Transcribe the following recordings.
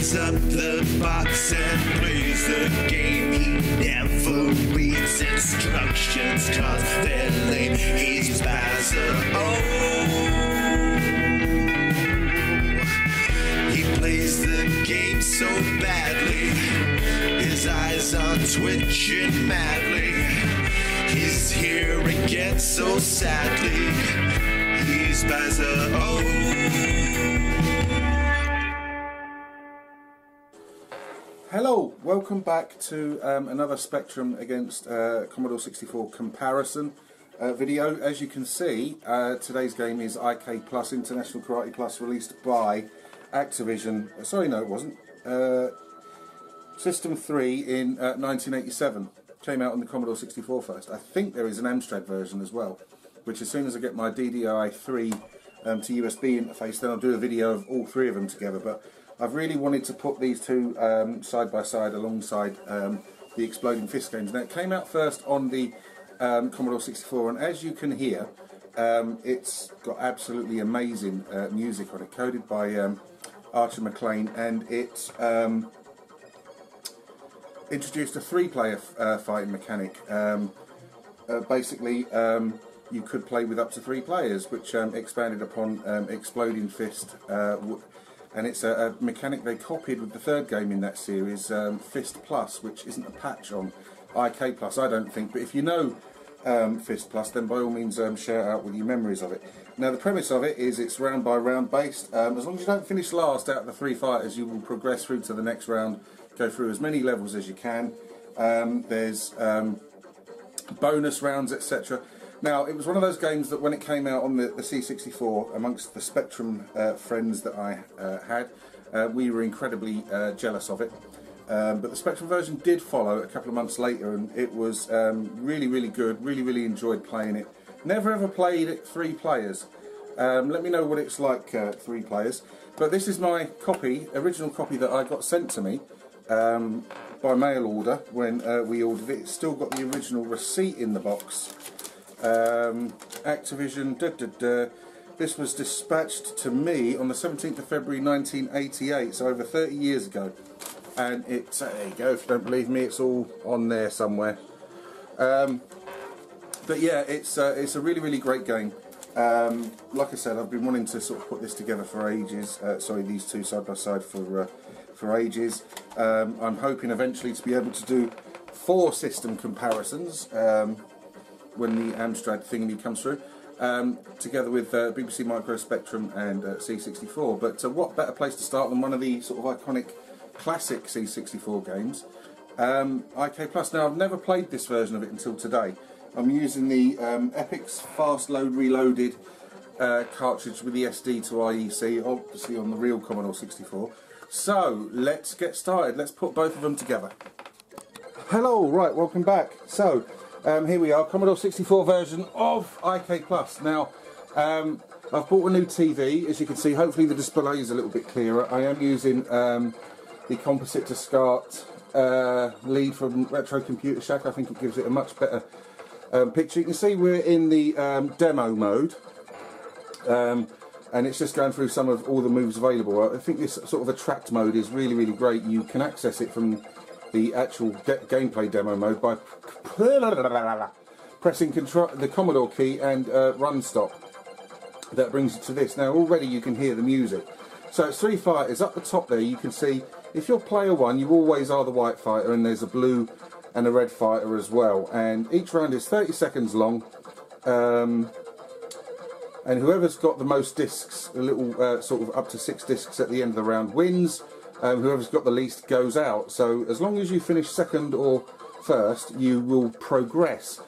opens up the box and plays the game. He never reads instructions cause they're lame. He's Bowser. He plays the game so badly, his eyes are twitching madly. He's here again so sadly. He's Bowser. Hello, welcome back to another Spectrum against Commodore 64 comparison video. As you can see, today's game is IK Plus, International Karate Plus, released by Activision. Sorry, no it wasn't. System 3 in 1987. Came out on the Commodore 64 first. I think there is an Amstrad version as well, which as soon as I get my DDI3 to USB interface, then I'll do a video of all three of them together. But I've really wanted to put these two side by side alongside the Exploding Fist games. Now it came out first on the Commodore 64, and as you can hear, it's got absolutely amazing music on it, coded by Archer McLean, and it introduced a three-player fighting mechanic. Basically, you could play with up to 3 players, which expanded upon Exploding Fist. And it's a mechanic they copied with the third game in that series, Fist Plus, which isn't a patch on IK Plus, I don't think. But if you know Fist Plus, then by all means share out with your memories of it. Now the premise of it is it's round by round based. As long as you don't finish last out of the 3 fighters, you will progress through to the next round, go through as many levels as you can. There's bonus rounds, etc. Now, it was one of those games that when it came out on the C64, amongst the Spectrum friends that I had, we were incredibly jealous of it. But the Spectrum version did follow a couple of months later, and it was really, really good. Really enjoyed playing it. Never ever played it 3 players. Let me know what it's like 3 players. But this is my copy, original copy that I got sent to me by mail order when we ordered it. It's still got the original receipt in the box. Activision, this was dispatched to me on the 17th of February 1988, so over 30 years ago. And it's, there you go, if you don't believe me, it's all on there somewhere. But yeah, it's a really great game. Like I said, I've been wanting to sort of put this together for ages, sorry, these two side by side for ages. I'm hoping eventually to be able to do 4 system comparisons when the Amstrad thingy comes through, together with BBC Micro Spectrum and C64. But what better place to start than one of the sort of iconic classic C64 games, IK Plus. Now I've never played this version of it until today. I'm using the Epix Fast Load Reloaded cartridge with the SD to IEC, obviously on the real Commodore 64. So let's get started. Let's put both of them together. Hello, right, welcome back. So here we are, Commodore 64 version of IK Plus. Now, I've bought a new TV, as you can see. Hopefully the display is a little bit clearer. I am using the composite to SCART lead from Retro Computer Shack. I think it gives it a much better picture. You can see we're in the demo mode, and it's just going through some of all the moves available. I think this sort of attract mode is really great. You can access it from the actual gameplay demo mode by pressing the Commodore key and run stop. That brings you to this. Now already you can hear the music. So it's 3 fighters. Up the top there you can see, if you're player 1, you always are the white fighter, and there's a blue and a red fighter as well. And each round is 30 seconds long. And whoever's got the most discs, a little sort of up to 6 discs at the end of the round, wins. Whoever's got the least goes out. So as long as you finish second or first, you will progress.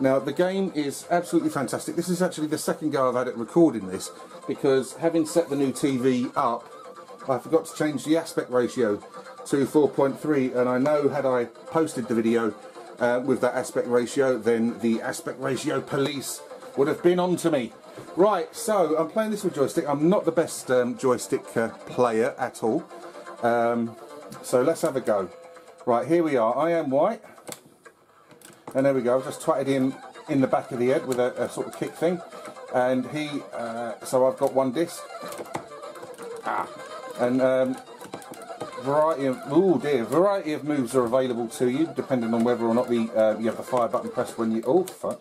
Now the game is absolutely fantastic. This is actually the second go I've had at recording this, because having set the new TV up, I forgot to change the aspect ratio to 4.3, and I know had I posted the video with that aspect ratio, then the aspect ratio police would have been on to me. Right, so I'm playing this with joystick. I'm not the best joystick player at all. So let's have a go. Right, here we are. I am white. And there we go. I've just twatted him in the back of the head with a sort of kick thing. And so I've got 1 disc. And variety of moves are available to you, depending on whether or not you have the fire button pressed when you. Oh fuck!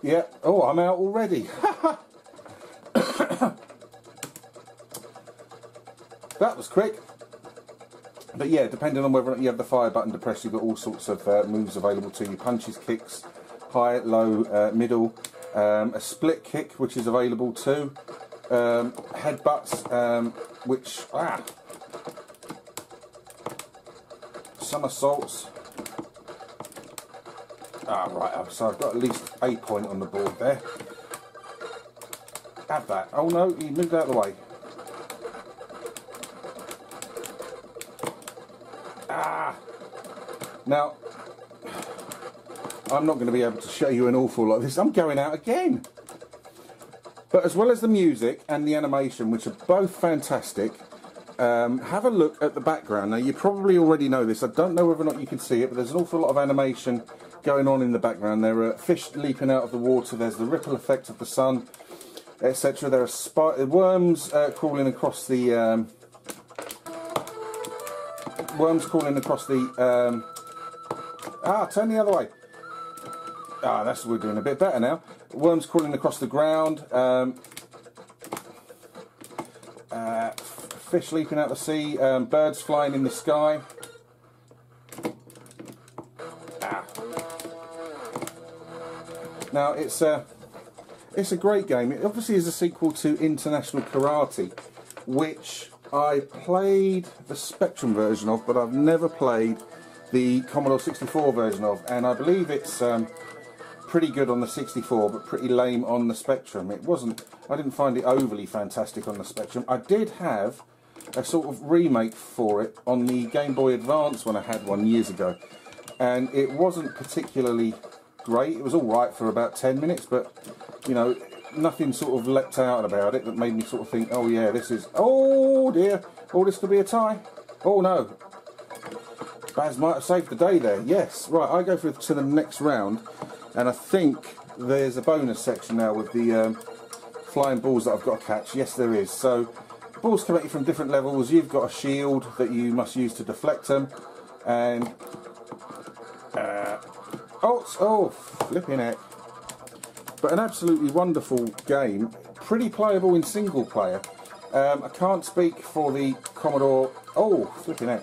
Yeah. Oh, I'm out already. That was quick. But yeah, depending on whether or not you have the fire button depressed, you've got all sorts of moves available to you. Punches, kicks, high, low, middle, a split kick, which is available too. Headbutts, which, somersaults. Right, so I've got at least a point on the board there. Have that. Oh no, you moved out of the way. Now, I'm not going to be able to show you an awful lot of this. I'm going out again. But as well as the music and the animation, which are both fantastic, have a look at the background. Now, you probably already know this. I don't know whether or not you can see it, but there's an awful lot of animation going on in the background. There are fish leaping out of the water. There's the ripple effect of the sun, etc. There are worms crawling across the... turn the other way. That's we're doing a bit better now. Worms crawling across the ground. Fish leaping out the sea. Birds flying in the sky. Now it's a great game. It obviously is a sequel to International Karate, which I played the Spectrum version of, but I've never played the Commodore 64 version of, and I believe it's pretty good on the 64 but pretty lame on the Spectrum. I didn't find it overly fantastic on the Spectrum. I did have a sort of remake for it on the Game Boy Advance when I had one years ago, and it wasn't particularly great. It was alright for about 10 minutes, but you know, nothing sort of leapt out about it that made me sort of think, oh yeah, this is, oh dear, oh this could be a tie, oh no. Baz might have saved the day there. Yes, right, I go to the next round, and I think there's a bonus section now with the flying balls that I've got to catch. Yes, there is. So, balls come at you from different levels. You've got a shield that you must use to deflect them, and... oh, flipping heck. But an absolutely wonderful game. Pretty playable in single player. I can't speak for the Commodore... Oh, flipping heck.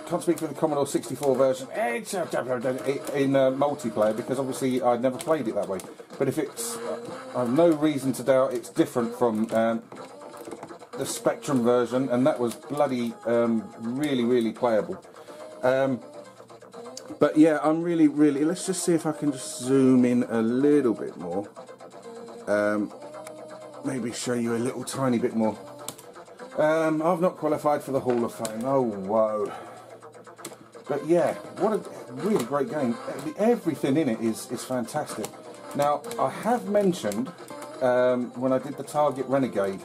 Can't speak for the Commodore 64 version in multiplayer, because obviously I'd never played it that way. But if it's, I have no reason to doubt it's different from the Spectrum version, and that was bloody really playable. But yeah, I'm really, let's just see if I can just zoom in a little bit more. Maybe show you a little tiny bit more. I've not qualified for the Hall of Fame. Oh, whoa. But yeah, what a really great game. Everything in it is fantastic. Now, I have mentioned, when I did the Target Renegade,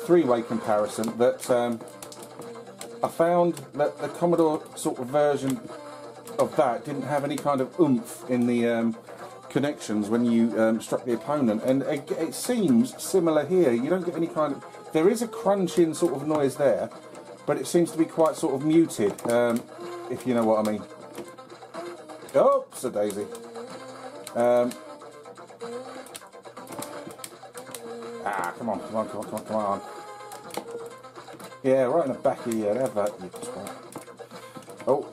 three-way comparison, that I found that the Commodore sort of version of that didn't have any kind of oomph in the connections when you struck the opponent, and it seems similar here. You don't get any kind of... There is a crunching sort of noise there, but it seems to be quite sort of muted, if you know what I mean. Oops, a daisy. Come on. Yeah, right in the back of your head. Have that, you twat. Oh!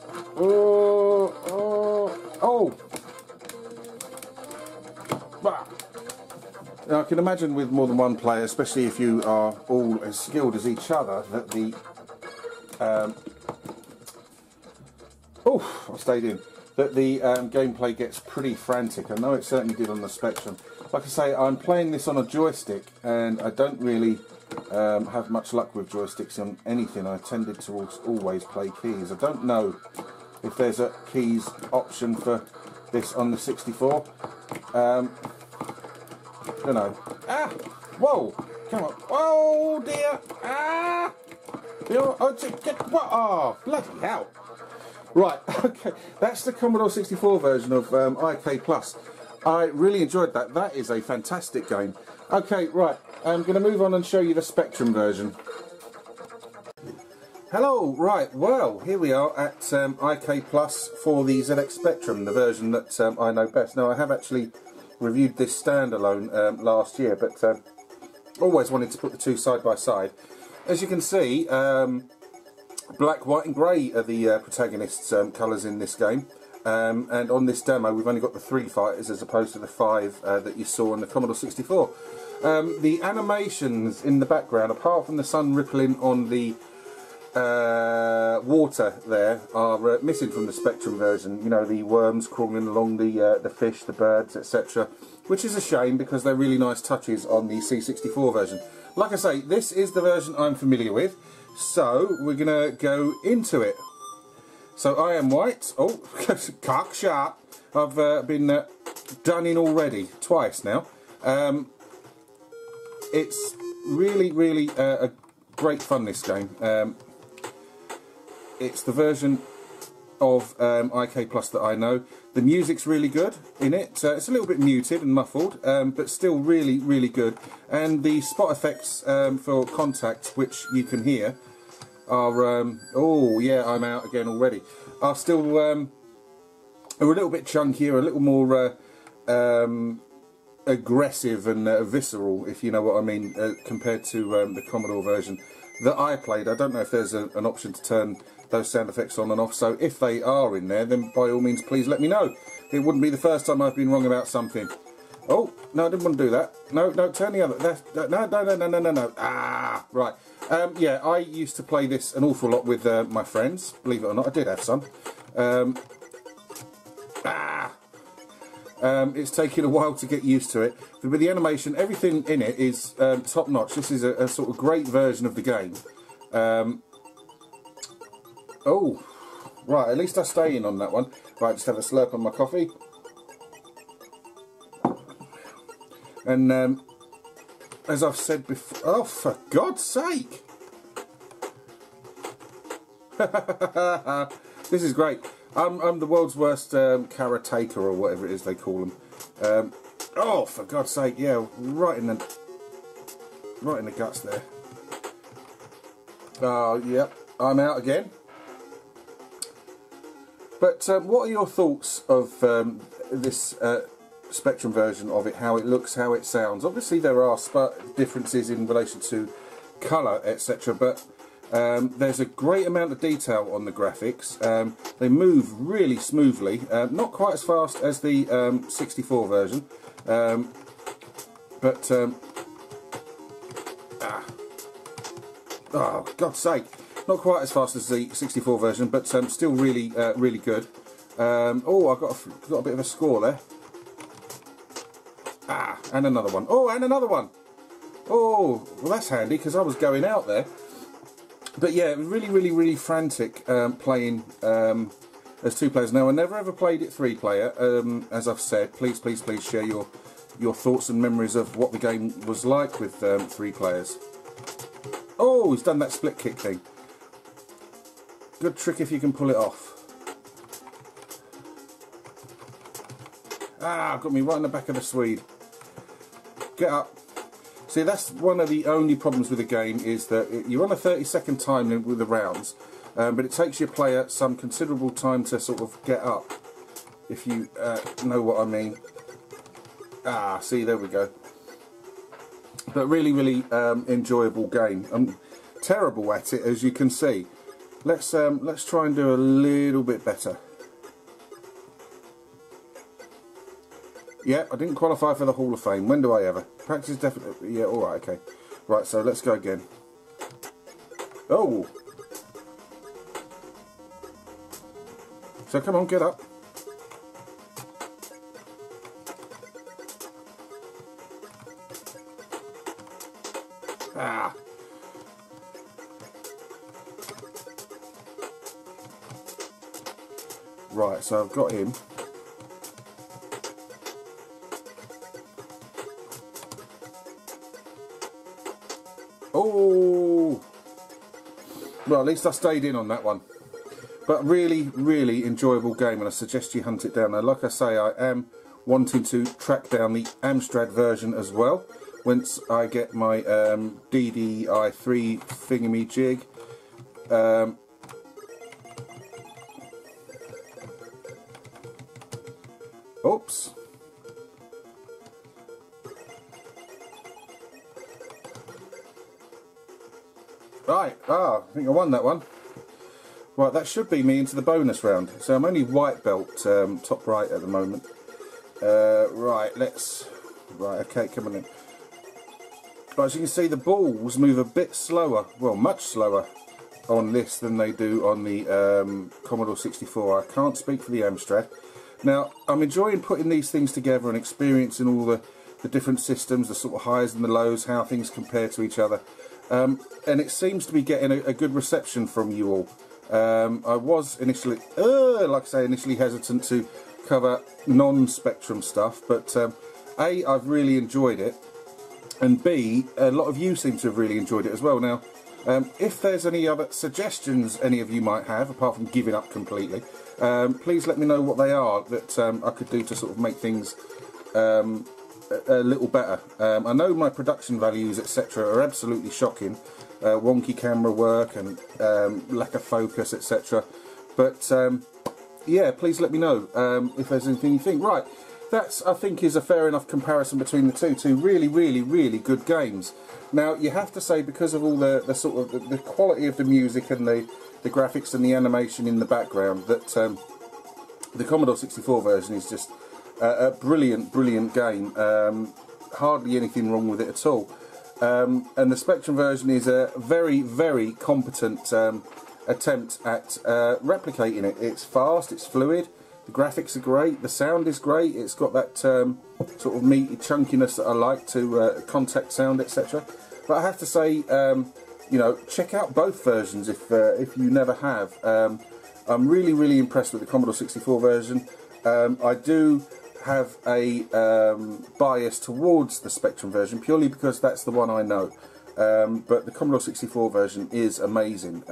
Now, I can imagine with more than one player, especially if you are all as skilled as each other, that the... I stayed in. That the gameplay gets pretty frantic. I know it certainly did on the Spectrum. Like I say, I'm playing this on a joystick, and I don't really have much luck with joysticks on anything. I tended to always play keys. I don't know if there's a keys option for this on the 64. Don't know. Whoa! Come on! Oh dear! Oh, bloody hell! Right, okay, that's the Commodore 64 version of IK Plus. I really enjoyed that. That is a fantastic game. Okay, right, I'm going to move on and show you the Spectrum version. Hello, right, well, here we are at IK Plus for the ZX Spectrum, the version that I know best. Now, I have actually reviewed this standalone last year, but always wanted to put the two side by side. As you can see, black, white and grey are the protagonists' colours in this game. And on this demo we've only got the 3 fighters as opposed to the 5 that you saw on the Commodore 64. The animations in the background, apart from the sun rippling on the water there, are missing from the Spectrum version. You know, the worms crawling along the fish, the birds, etc. Which is a shame because they're really nice touches on the C64 version. Like I say, this is the version I'm familiar with, so we're going to go into it. So I am white. Oh, cock sharp. I've been done in already, twice now. It's really, really a great fun, this game. It's the version of IK Plus that I know. The music's really good in it. It's a little bit muted and muffled, but still really, really good. And the spot effects for contact, which you can hear, are, oh yeah, I'm out again already, are still are a little bit chunkier, a little more aggressive and visceral, if you know what I mean, compared to the Commodore version that I played. I don't know if there's an option to turn those sound effects on and off, so if they are in there, then by all means please let me know. It wouldn't be the first time I've been wrong about something. Oh, no, I didn't want to do that. No, no, turn the other. No. Ah, right. Yeah, I used to play this an awful lot with my friends. Believe it or not, I did have some. It's taken a while to get used to it. But with the animation, everything in it is top notch. This is a sort of great version of the game. Oh, right, at least I stay in on that one. Right, just have a slurp on my coffee. And as I've said before, oh, for God's sake! This is great. I'm the world's worst karataker, or whatever it is they call them. Oh, for God's sake! Yeah, right in the guts there. Oh, yep, I'm out again. But what are your thoughts of this Spectrum version of it? How it looks, how it sounds? Obviously there are differences in relation to colour, etc. But there's a great amount of detail on the graphics. They move really smoothly, not quite as fast as the 64 version, but oh, God's sake, not quite as fast as the 64 version, but still really, really good. Oh, I've got a bit of a score there. Ah, and another one. Oh, and another one. Oh, well that's handy because I was going out there. But yeah, really, really, really frantic playing as 2 players. Now, I never ever played it 3 player. As I've said, please, please, please share your thoughts and memories of what the game was like with 3 players. Oh, he's done that split kick thing. Good trick if you can pull it off. Ah, got me right in the back of the Swede. Get up. See, that's one of the only problems with the game, is that you're on a 30-second time limit with the rounds, but it takes your player some considerable time to sort of get up, if you know what I mean. Ah, see, there we go. But really, really enjoyable game. I'm terrible at it, as you can see. Let's try and do a little bit better. Yeah, I didn't qualify for the Hall of Fame. When do I ever? Practice definitely. Yeah, alright, okay. Right, so let's go again. Oh! So come on, get up. Ah! Right, so I've got him. Oh! Well, at least I stayed in on that one. But really, really enjoyable game, and I suggest you hunt it down. Now, like I say, I am wanting to track down the Amstrad version as well once I get my DDI3 thingamajig. Oops. Right, I think I won that one. Right, that should be me into the bonus round. So I'm only white belt, top right at the moment. Right, okay, come on in. Right, as you can see, the balls move a bit slower, well, much slower on this than they do on the Commodore 64. I can't speak for the Amstrad. Now, I'm enjoying putting these things together and experiencing all the different systems, the sort of highs and the lows, how things compare to each other. And it seems to be getting a good reception from you all. I was initially, like I say, initially hesitant to cover non-Spectrum stuff, but A, I've really enjoyed it, and B, a lot of you seem to have really enjoyed it as well. Now, if there's any other suggestions any of you might have, apart from giving up completely, please let me know what they are that I could do to sort of make things a little better. I know my production values, etc., are absolutely shocking. Wonky camera work and lack of focus, etc. But yeah, please let me know if there's anything you think. Right, that's, I think, is a fair enough comparison between the two really good games. Now, you have to say, because of all the sort of the quality of the music and the graphics and the animation in the background, that the Commodore 64 version is just a brilliant game. Hardly anything wrong with it at all. And the Spectrum version is a very competent attempt at replicating it. It's fast, it's fluid, the graphics are great, the sound is great, it's got that sort of meaty chunkiness that I like to contact sound, etc. But I have to say, you know, check out both versions if you never have. I'm really impressed with the Commodore 64 version. I do have a bias towards the Spectrum version purely because that's the one I know, but the Commodore 64 version is amazing.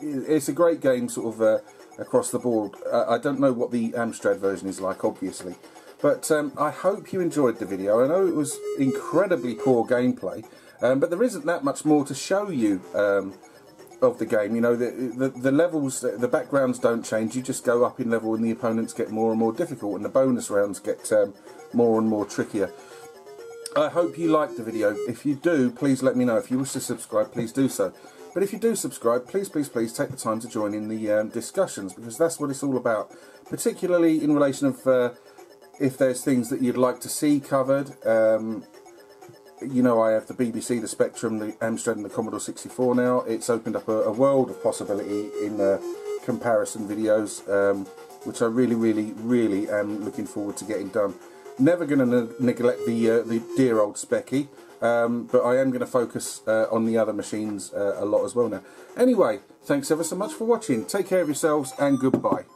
It's a great game sort of across the board. I don't know what the Amstrad version is like, obviously, but I hope you enjoyed the video. I know it was incredibly poor gameplay, but there isn't that much more to show you of the game. You know, the levels, the backgrounds don't change. You just go up in level and the opponents get more and more difficult, and the bonus rounds get more and more trickier. I hope you liked the video. If you do, please let me know. If you wish to subscribe, please do so. But if you do subscribe, please take the time to join in the discussions, because that's what it's all about, particularly in relation of if there's things that you'd like to see covered. You know, I have the BBC, the Spectrum, the Amstrad and the Commodore 64 now. It's opened up a world of possibility in comparison videos, which I really am looking forward to getting done. Never going to neglect the dear old Specky, but I am going to focus on the other machines a lot as well now. Anyway, thanks ever so much for watching. Take care of yourselves and goodbye.